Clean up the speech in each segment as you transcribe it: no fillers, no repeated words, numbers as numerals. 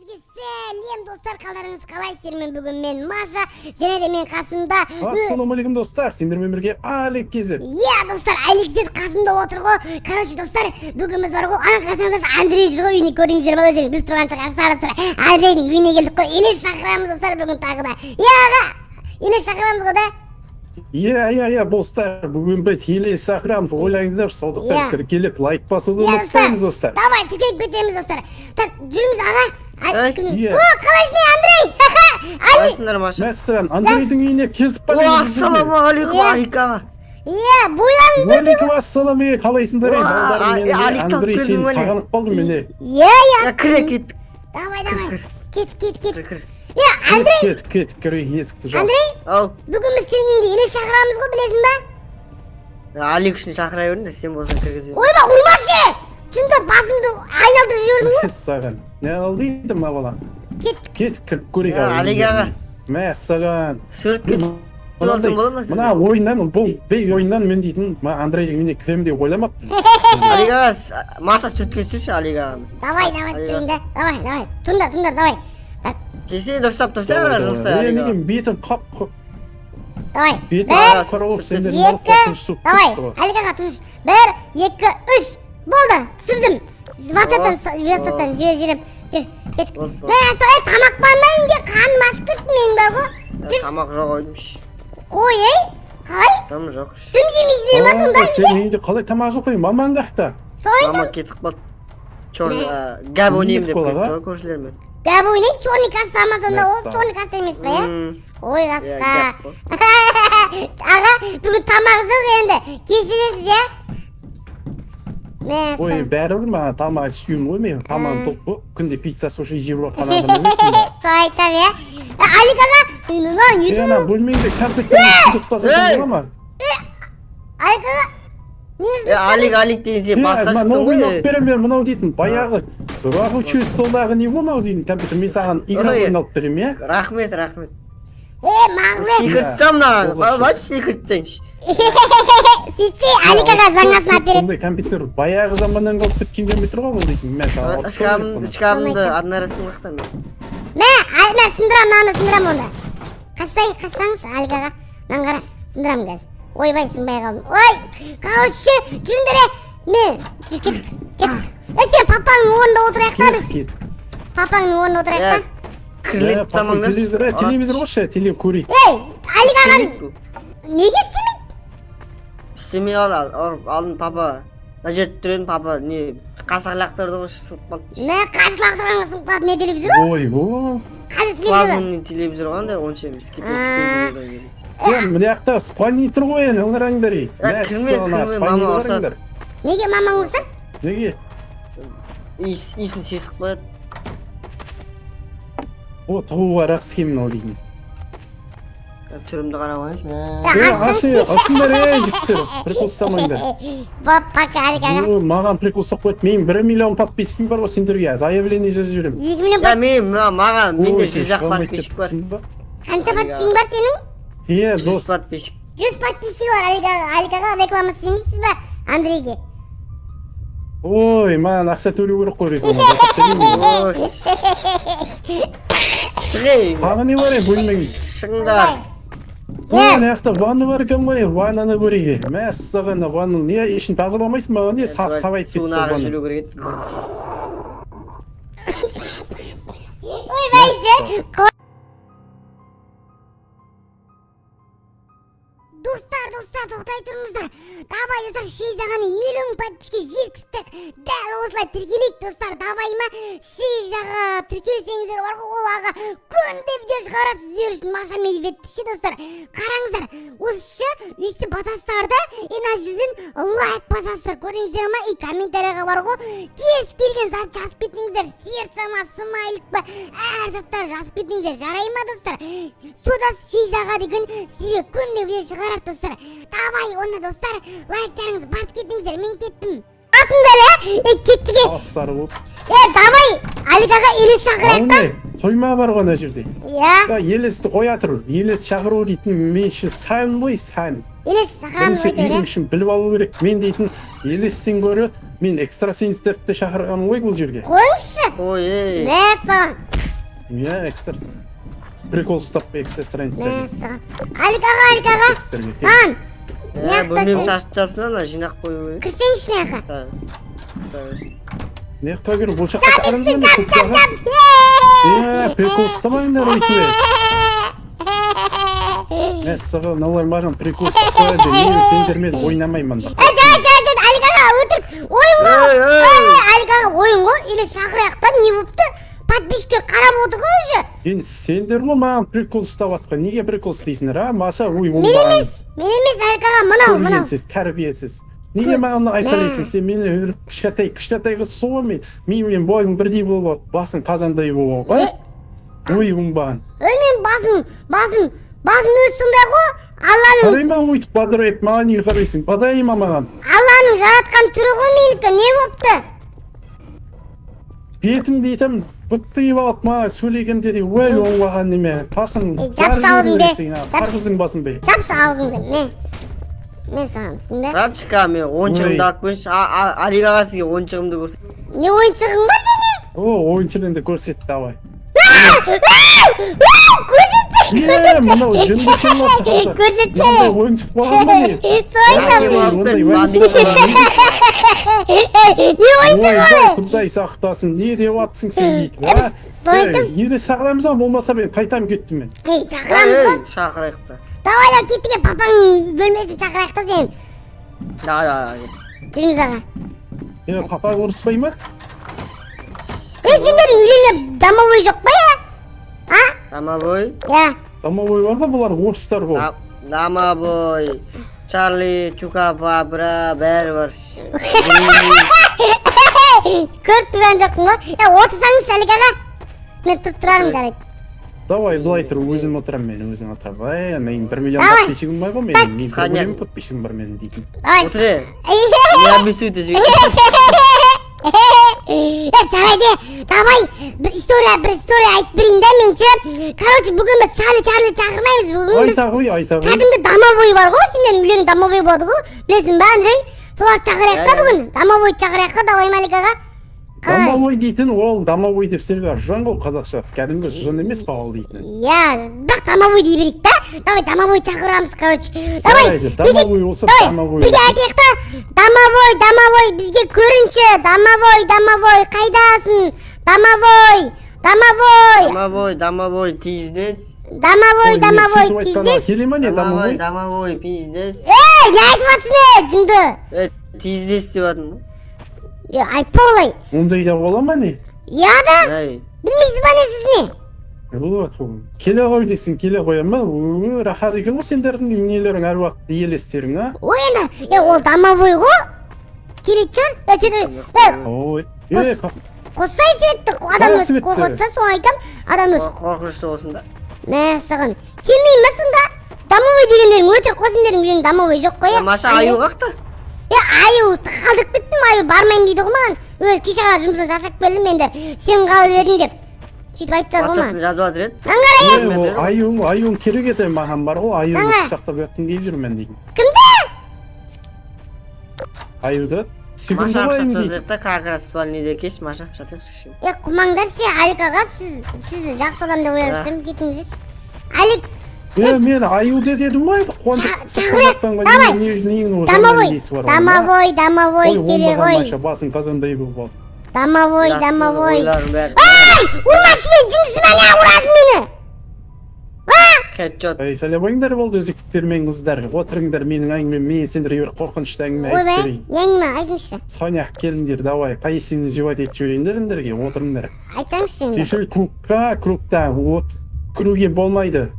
Sizге сәлем достар, қалдарыңыз қалайсыздар? Бүгін мен Маша және де мен қасымда. Ассалаумағалейкум достар, сендермен бірге Алик Кезет. Достар, Алик Кезет қасымда отыр ғой. Короче достар, бүгін біз бар ғой. Ана қарасаңыздар, Андрей жүр ғой, үйіне көрдіңіздер ме? Өзіңіз біліп тұрған шығарсыздар. Андрейдің үйіне келдік қой. Елес шақырамыз достар бүгін тағы да. Аға, елес шақырамыз ғой да. Достар, бүгін біз елес шақырамыз. Ойлаңыздар, сондықтан келіп лайк басуды ұмытпаймыз достар. Давай, тіркеліп кетеміз достар. Так, жүріңіз аға. Қалайсың Андрей? Қалайсыңдар Маша? Мәссаған, Андрейдің үйіне келіп бара. Ассалаумағалейкум Алик аға. Бойларың бір Уалейкум ассалам, қалайсыңдар? Андрей, сені сағанып қалдым мен. Кіре кеттік. Давай. Кет. Андрей! Кет, кіре есікті жау. Андрей! Ау. Бүгін біз сенің елес шақырамыз ғой, білесің ба? Алик үшін шақыра бердің де сен болсаң кіргізбей. Ойба, ұрмашы! Шында басымды айналды жібердің ғой. Саған, не алдыңды ма балам? Кет, көрек ал. Алик аға. Мәссаған. Сурет кетіп болсын бола ма сіз? Мына ойыннан, бұл бей ойыннан мен дейтін Андрейдің үйіне кірем деп ойламаппын. Алик аға, Маша суретке түсірші Алик аға. Давай, түсірейін да. Давай. Тұндар, давай. Кесе дұрыстап тұрса арға жылса Алик аға. Бетім қап. Давай. Бетім қарауып сендер мұртқа тұрсып. Давай, Алик аға тұрш. 1, 2, 3. Болды, түсірдім. Ватсаттан жіберіп. Жүр, кеттік. Мен сағай тамақ бар ма үйінде? Қаным ашып кетті менің бар ғой. Тамақ жоқ ойдымш. Қой, қалай? Тамақ жоқ. Түм жемейсіздер ма сонда үйде? Сен үйінде қалай тамақ жоқ қой, мамандақта. Тамақ кетіп қалды. Гәб ойнайым деп қойды көршілермен. Гәб ойнайым? Чорный касса ма сонда ол? Чорный касса емес па, Ой, қасқа. Аға, бүгін тамақ жоқ енді. Кешіресіз, Ой, бәрібір ма тамақ сүйім ғой мен. Тамақ тоқ бұл. Күнде пицца суши жеп жатқан адам емеспін ба? Сол айтам, Алик аға, ана бөлмеңде компьютерді тұтаса болады ма? Алик аға, Алик деген сен басқа шықтың ғой. Ойнап берем мен мынау дейтін. Баяғы рабочий столдағы не мынау дейтін компьютер. Мен саған игра ойнап берем, Рахмет. мағлет. Секреттен мынаған. Бач секреттенші. Сөйтсе, Алик аға жаңасын әпереді. Сондай компьютер баяғы заманнан қалып біткен компьютер ғой бұл дейтін. Шкафымды аднарасын қақтам. Мен сындырам онда. Қашсаңыз, Алик аға. Мен қара, сындырам қазір. Ойбай, сынбай қалдым. Ой, короче, жүріңдер, мен кеттік. Сен папаңның орнында отырайық та біз. Папаңның орнында отырайық та. Кірлеп замаңдас. Телевизор қойшы, теле көрейік. Алик ағаң неге істемейді? Істемей алдын папа. Мына жерді түрен папа не қасақ лақтырды ғой сынып қалды. Мен қасық лақтырғанға сынып қалды, не телевизор ғой? Ой, Қазір телевизор. Плазманың телевизор қандай онша емес. мына жақта спальный тұр ғой енді, ыңыраңдар. Кірме, мама ұрсады. Неге мамаң ұрсады? Неге? Иісін сесіп қояды. О, тұғуға рақсы кемін ол дейін. Түрімді қарап ойыншы. Ашындар, жіктер, прикол ұстамайындар. Пока, Алик аға. Маған прикол ұстап қойды. Мен 1 миллион подпискім бар ғой сендерге. Заявление жазып жүрем. 2 миллион подпискім. Маған менде 100 ақ подписчик бар. Қанша подпискің бар сенің? 100 подписчик. 100 подписчик бар, Алик аға. Реклама істемейсіз ба Андрейге? Ой, маған ақша төлеу керек қой реклама. Шығай. Ағы не бар бөлмең? Шығыңдар. Ана жақта ванна бар екен ғой, ваннаны көрейік. Мәссаған ванна, не ішін тазаламайсың ба? Не сабайып кетті суын ағыз ванна. жүру керек еді. Ойбай, Достар, тоқтай тұрыңыздар. Давай, достар, Шейзағаны миллион подписке жеткіздік. Дәл осылай тіркелейік, достар. Давай ма, Шейзаға тіркелсеңіздер бар ғой, ол аға күнде видео шығарады сіздер үшін. Маша Медведті достар. Қараңыздар, осы үсті басастар да, ена жүзден лайк басастар. Көріңіздер ма, и комментарияға бар ғой, кез келген зат жазып кетіңіздер. Сердце ма, смайлик ба, әр заттар жазып кетіңіздер. Жарай ма, достар? Сода Шейзаға деген сізге күнде видео шығарады, достар. Давай, онда достар, лайктарыңыз бас кетіңіздер, мен кеттім. Басыңдар, кеттіге. Апсары болып. Давай, Алик аға елес шақырайық та. Тойма бар ғой ана жерде. Елесті қоя тұр. Елес шақыру дейтін мен үшін сан ғой, сан. Елес шақырамыз ғой деп. Мен үшін біліп алу керек. Мен дейтін елестен гөрі мен экстрасенстерді шақырғаным ғой бұл жерге. Қойыңызшы. Ой, Мәсі. иә экстер прикол ұстап экстрасенстерге Мәссаған. Алик аға. Ан, Бұл мен шашып жапсын ана жинақ қою керек. кірсеңші мына жаққа. не жаққа кір бұл жаққа Жап, қараңыз істе, жап. прикол ұстамаңдар өйтіп мәссаған мыналар маған прикол ұстап қояды мен сендермен ойнамаймын да Алик аға, өтірік. Ойын ғой. Алик аға, ойын ғой. Или шақырайық та, не болыпты? Подписчиктер қарап отыр ғой уже. енді сендер ғой маған прикол ұстап жатқан неге прикол істейсіңдер а маша ой Мен емес, Алик аға, мынау. көргенсіз тәрбиесіз неге маған айқайлайсың сен мені кішкентай қыз сол мен бойың бірдей болып басың қазандай болып ой оңбаған Мен басым өзі сондай ғой. Алланың қарайма өйтіп бадырайып маған неге қарайсың бадайма маған жаратқан түрі ғой менікі. Не болыпты? бетімді етем быттиып алып маған сөйлегенде де ой оңбаған неме басың жапшы аузыңды. қарғыздың басын бе Жапшы аузыңды. Мен саған түсінбе. Братчика, мен ойыншығымды алып қойшы. Алик аға сізге ойыншығымды көрсет. Не ойыншығың бар сені? ойыншығыңды көрсет давай Көрсетпе. мынау жынды екен ғой Көрсетпе. мынандай ойыншық болған ба не Не ойыншығы? құдай сақтасын не деп жатсың сен дейді еле шақырамыз болмаса мен қайтам кеттім мен Шақырамыз ғой. Шақырайық та. Давай да кеттіге папаң бөлмесін шақырайық та сен. Да. Жүріңіз аға. папа ұрыспай ма Сендердің үйлеріңде домовой жоқ па я? Домовой? Я. домовой бар ма бұлар орыстар бол Домовой. Чарли, Чукапа, бәрі бар. Көріп тұрған жоқпын ғой. Отырсаңыз Алик аға. Мен тұрып тұрармын жарайды. давай былай тұр өзім отырамын мен өзің отырамын мен 1 миллион Давай. подписчигім бар ғой менің мен Сханя. 1 миллион подписчигім бар менің дейтін Отыр. Не обессуйте жігіт. Жарайды. Давай бір история айтып берейін да мен ше. Короче, бүгін біз Чарли шақырмаймыз. Бүгін біз айта ғой кәдімгі домовой бар ғой. Сендердің үйлерің домовой болады ғой. Білесің ба, Андрей? Солар шақырайық та бүгін. Домовой шақырайық та, давай Алик аға. домовой дейтін ол домовой деп сендер жан ғой қазақша кәдімгі жын емес па ол дейтін Я, бірақ домовой дей берейік та. Давай домовой шақырамыз, короче. Давай. жарайды домовой болса домовой Бірге айтайық та. Домовой, бізге көрінші. Домовой, қайдасың? Домовой, тиіздес. Домовой, тиздес. келе ма не домовой Домовой, пиздес. Не айтып жатсың жынды? Тиіздес деп жатырмын. Айтпа олай. ондай да бола ма не Я да. Ай. Білмейсіз ба не сіз не? келе ғой дейсің келе қоям ба рахат екен ғой сендердің нелерің әр уақыт елестерің а Ой енді, ол домовой ғой. Келеді жан. ой Қоссай светті, адам Қара өзі светті. қорқытса, соны айтам, адам өзі. Қорқынышты болсын да. Мәссаған, келмей ма сонда? Домовой дегендерің өтірік қой, сендердің үйлерің домовой жоқ қой. Маша аю қақты? Аю, қалдырып кеттім, аю бармаймын дейді ғой маған. Өзі кеше ғана жұмыстан шаршап келдім енді, сен қалып едің деп. Сөйтіп айтты ғой маған. Жазып жатыр еді. Аңғарайын. аюың керек еді маған бар ғой аюды Аңғара. құшақтап жатқым келіп жүрмін деймін Кімді? аюды сүйгім Маша болайын ақша дейді тұздықта как раз спальныйда кеш, Маша, жатыңызшы кішкене. Құмаңдаршы, Алик аға, сізді жақсы адам деп ойлап жүрсем, кетіңіздерші. Алик, мен аюды дедім ғой шақырайық, домовой керек ғой. басың қазандай болып Домовой. Ойларым бәрі. Ай, ұрмашы мен, жындысыма не ұрасың мені? Хедшот. сәлем болыңдар болды жігіттер мен қыздар отырыңдар менің әңгімем мен сендерге бір қорқынышты әңгіме Ой айтып бә, берейін не әңгіме, айтыңызшы. соня келіңдер давай поясіңді жевать етіп жіберейін да сендерге отырыңдар Айтсаңызшы енді. шешіл кругта от кіруге болмайды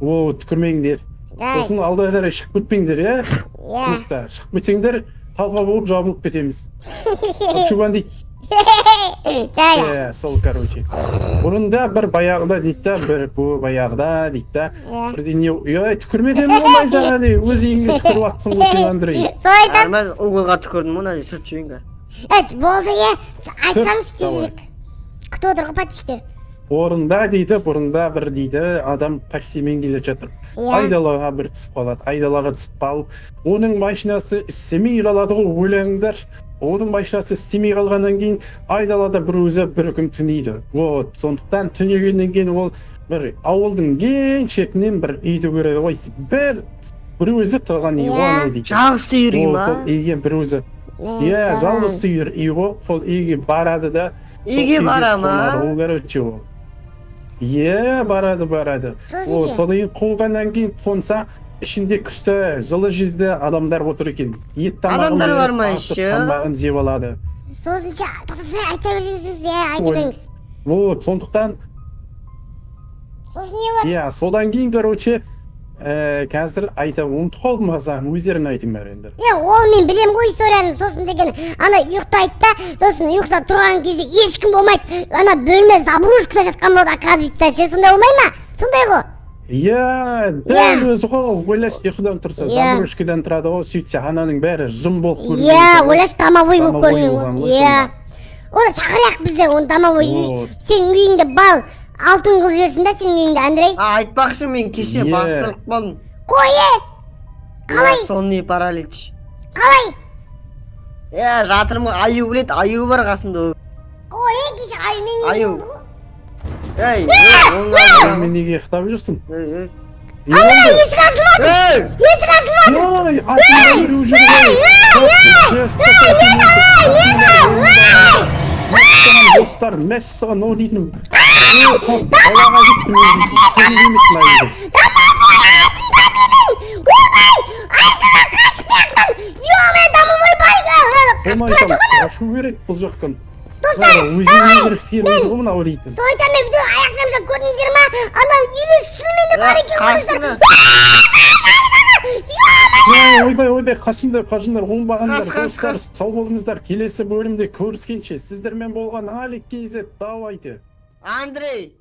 от түкірмеңдер Жарайды. сосын алдыға шығып кетпеңдер иә Иә. кругта шығып кетсеңдер талқа болып жабылып кетеміз чубан дейді Жарайды. сол короче бұрында бір баяғыда дейді да бір баяғыда дейді да бірдеңе түкірме деме болмай саған өз үйіңе түкіріп жатсың ғой сен Андрей Сол айтам. Мен уголға түкірдім ғой, мына сүрт жібейін. Болды, айтсаңызшы тезірек. Күтіп отыр ғой подписчиктер. бұрында бір дейді адам таксимен келе жатыр айдалаға бір түсіп қалады айдалаға түсіп қалып оның машинасы істемей қалады ғой ойлаңдар Оның байшасы істемей қалғаннан кейін айдалада бір өзі бір күн түнейді. Вот, сондықтан түнегеннен кейін ол бір ауылдың ең шетінен бір үйді көреді. Ой, бір өзі тұрған үй ғой анау дейді. Жалғыз үйір ма? Сол үйге бір өзі. Иә, жалғыз үйір үй ғой. Сол үйге барады да. Үйге бара ма? Ол короче ол. Иә, барады. Ол содан қонғаннан кейін қонса ішінде күшті жылы жүзді адамдар отыр екен. Ет тамағын Адамдар бар ма еще? Тамағын жеп алады. Сосын тоқтасай айта берсеңіз, айта беріңіз. Вот, сондықтан Сосын не бар? иә, содан кейін короче қазір айта ұмытып қалдым өздерің айтайын бәрі енді. Ол мен білем ғой историяны. Сосын деген ана ұйықтайды да, сосын ұйықта тұрған кезде ешкім болмайды. Ана бөлме забрушкада жатқан болады, оказывается, сондай болмай ма? Сондай ғой. Иә, дәл өзі ғой, ойлаш ұйқыдан тұрса, забрушкадан тұрады ғой, сөйтсе ананың бәрі жым болып көрінеді. Иә, ойлаш домовой болып көрінеді. Иә. Оны шақырайық бізде, оны домовой үй. Сенің үйіңде бал алтын қыз жерсін да, сенің үйіңде, Андрей. Айтпақшы, мен кеше бастырып болдым. Қойы! Қалай? Сонный паралич. Қалай? Жатырмын, аю білет, аю бар қасымда. Қойы, кеше аю мен Аю. Ей, Мен неге ұйықтап жүрсің? Ана, есік ашылып отыр! Есік ашылып отыр! Ой, атың біреу жүр ғой. Достар, мәссаған о дейтінім. Балаға жеттім өзім. Қашу керек бұл жоққан. Достар, өзіне ерікскен еді ғой мынау дейтін. Сол айтам мен біздің аяқсамызда көрдіңіздер ма? Ана үйлі шынымен де бар екен көрдіңіздер. Ойбай, қасымдар, оңбағандар, достар, сау болыңыздар. Келесі бөлімде көріскенше сіздермен болған Алик KZ, давайте. Андрей,